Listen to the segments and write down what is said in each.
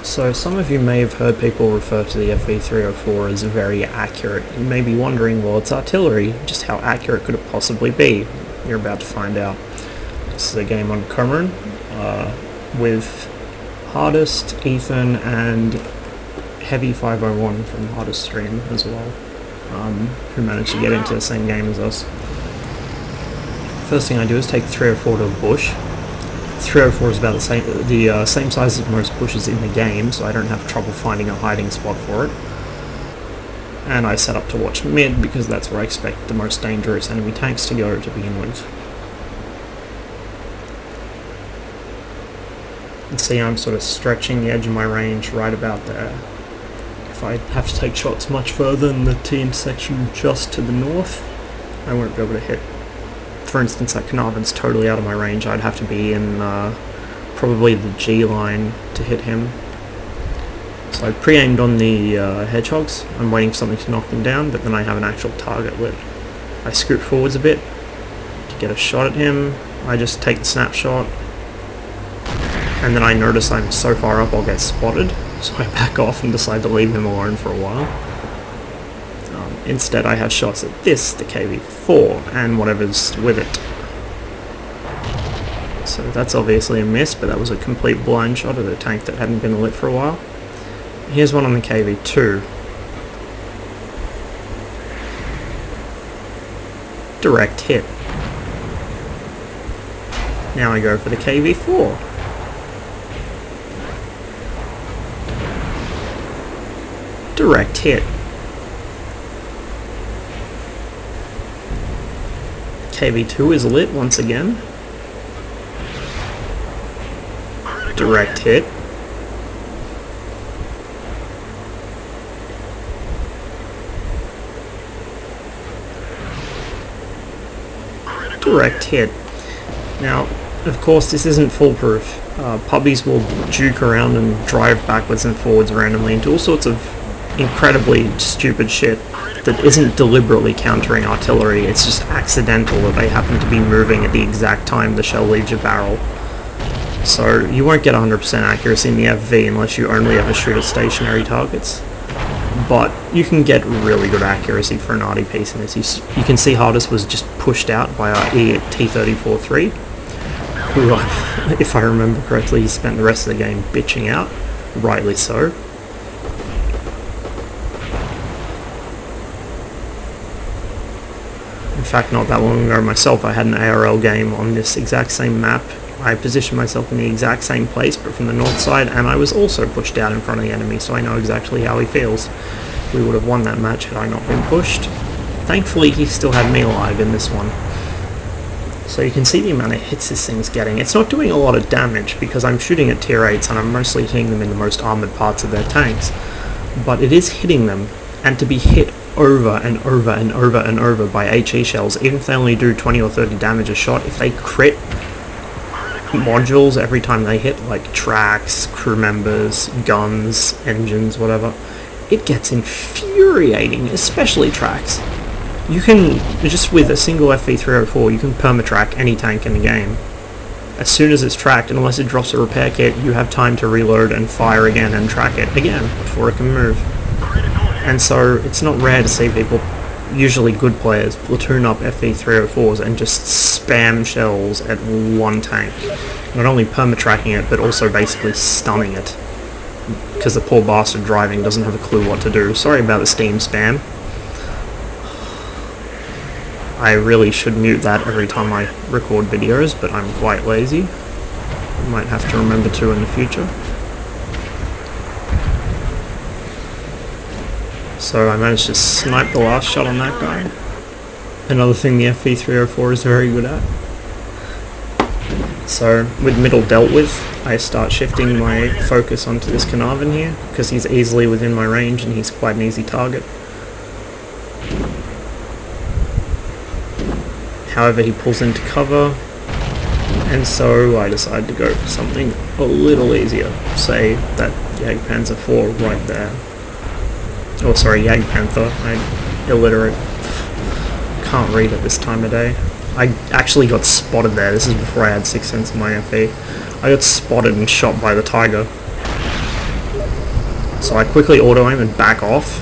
So some of you may have heard people refer to the FV304 as very accurate. You may be wondering, well, it's artillery, just how accurate could it possibly be? You're about to find out. This is a game on Comorin with Hardest, Ethan, and Heavy 501 from Hardest Stream as well, who managed to get into the same game as us. First thing I do is take 304 to a bush. 304 is about the same size as most bushes in the game, so I don't have trouble finding a hiding spot for it. And I set up to watch mid because that's where I expect the most dangerous enemy tanks to go to begin with. And see, I'm sort of stretching the edge of my range right about there. If I have to take shots much further than the T intersection just to the north, I won't be able to hit. For instance, that Carnarvon's totally out of my range. I'd have to be in probably the G line to hit him. So I pre-aimed on the hedgehogs. I'm waiting for something to knock them down, but then I have an actual target lit. I scoot forwards a bit to get a shot at him. I just take the snapshot, and then I notice I'm so far up I'll get spotted, so I back off and decide to leave him alone for a while. Instead I have shots at this, the KV4, and whatever's with it. So that's obviously a miss, but that was a complete blind shot at a tank that hadn't been lit for a while. Here's one on the KV2. Direct hit. Now I go for the KV4. Direct hit. KV2 is lit once again. Direct hit. Direct hit. Now, of course, this isn't foolproof. Pubbies will juke around and drive backwards and forwards randomly into all sorts of incredibly stupid shit that isn't deliberately countering artillery. It's just accidental that they happen to be moving at the exact time the shell leaves your barrel. So you won't get 100% accuracy in the FV unless you only ever shoot at stationary targets. But you can get really good accuracy for an arty piece in this. You can see Hardest was just pushed out by our T-34-3, who, if I remember correctly, he spent the rest of the game bitching out, rightly so. In fact, not that long ago myself, I had an ARL game on this exact same map. I positioned myself in the exact same place, but from the north side, and I was also pushed out in front of the enemy, so I know exactly how he feels. We would have won that match had I not been pushed. Thankfully, he still had me alive in this one. So you can see the amount of hits this thing's getting. It's not doing a lot of damage, because I'm shooting at tier 8s, and I'm mostly hitting them in the most armoured parts of their tanks. But it is hitting them, and to be hit over and over and over and over by HE shells, even if they only do 20 or 30 damage a shot, if they crit modules every time they hit, like tracks, crew members, guns, engines, whatever, it gets infuriating, especially tracks. You can, just with a single FV304, you can perma-track any tank in the game. As soon as it's tracked, and unless it drops a repair kit, you have time to reload and fire again and track it again before it can move. And so it's not rare to see people, usually good players, platoon up FV304s and just spam shells at one tank. Not only perma-tracking it, but also basically stunning it. Because the poor bastard driving doesn't have a clue what to do. Sorry about the Steam spam. I really should mute that every time I record videos, but I'm quite lazy. I might have to remember to in the future. So I managed to snipe the last shot on that guy. Another thing the FV304 is very good at. So with middle dealt with, I start shifting my focus onto this Carnarvon here, because he's easily within my range and he's quite an easy target. However, he pulls into cover, and so I decide to go for something a little easier. Say that Jagdpanzer 4 right there. Oh, sorry, Jagdpanther. I'm illiterate. Can't read at this time of day. I actually got spotted there. This is before I had 6 cents in my FE. I got spotted and shot by the Tiger. So I quickly auto-aim and back off.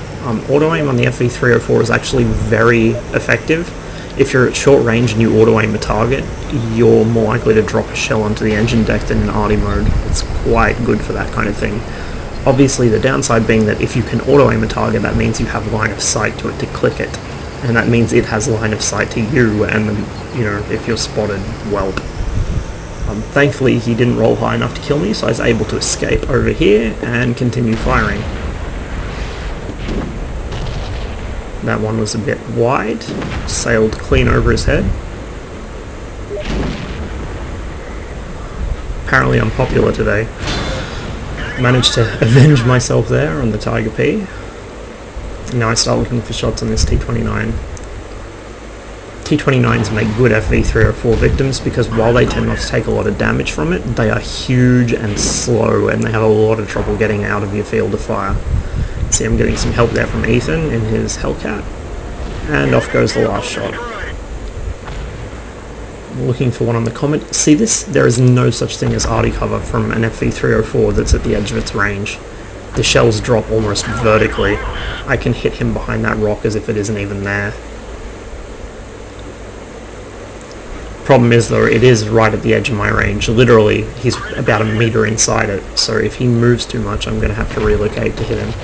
Auto-aim on the FV304 is actually very effective. If you're at short range and you auto-aim a target, you're more likely to drop a shell onto the engine deck than in arty mode. It's quite good for that kind of thing. Obviously the downside being that if you can auto-aim a target, that means you have line of sight to it to click it. And that means it has line of sight to you, and if you're spotted, well. Thankfully he didn't roll high enough to kill me, so I was able to escape over here and continue firing. That one was a bit wide, sailed clean over his head. Apparently unpopular today. Managed to avenge myself there on the Tiger P. Now I start looking for shots on this T29. T29s make good FV304 victims because while they tend not to take a lot of damage from it, they are huge and slow and they have a lot of trouble getting out of your field of fire. See, I'm getting some help there from Ethan in his Hellcat, and off goes the last shot. Looking for one on the Comet. See this? There is no such thing as arty cover from an FV304 that's at the edge of its range. The shells drop almost vertically. I can hit him behind that rock as if it isn't even there. Problem is though, it is right at the edge of my range. Literally, he's about a meter inside it, so if he moves too much, I'm going to have to relocate to hit him.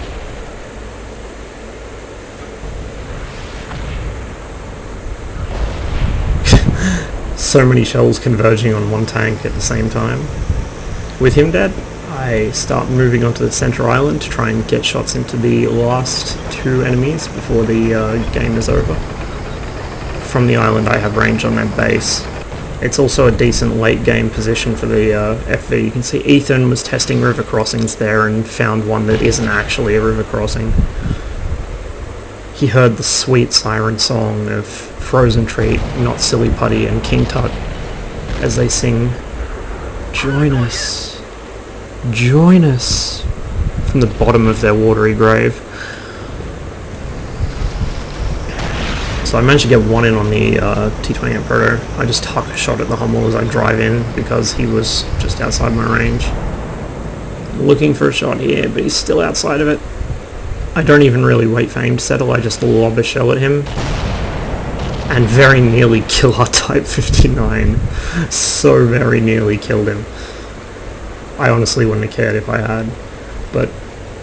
So many shells converging on one tank at the same time. With him dead, I start moving onto the center island to try and get shots into the last two enemies before the game is over. From the island I have range on their base. It's also a decent late game position for the FV. You can see Ethan was testing river crossings there and found one that isn't actually a river crossing. He heard the sweet siren song of Frozen Treat, Not Silly Putty and King Tut as they sing, "Join us, join us," from the bottom of their watery grave. So I managed to get one in on the T28 Proto. I just huck a shot at the Hummel as I drive in because he was just outside my range. Looking for a shot here, but he's still outside of it. I don't even really wait for aim to settle, I just lob a shell at him. And very nearly kill our Type 59. So very nearly killed him. I honestly wouldn't have cared if I had. But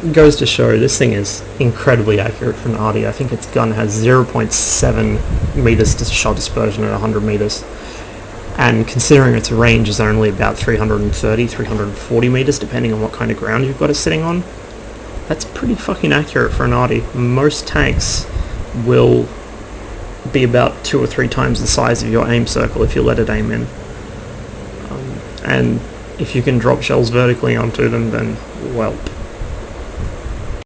it goes to show this thing is incredibly accurate for an arty. I think its gun has 0.7 meters to shot dispersion at 100 meters. And considering its range is only about 330, 340 meters, depending on what kind of ground you've got it sitting on, that's pretty fucking accurate for an arty. Most tanks will be about 2 or 3 times the size of your aim circle if you let it aim in. And if you can drop shells vertically onto them, then, well,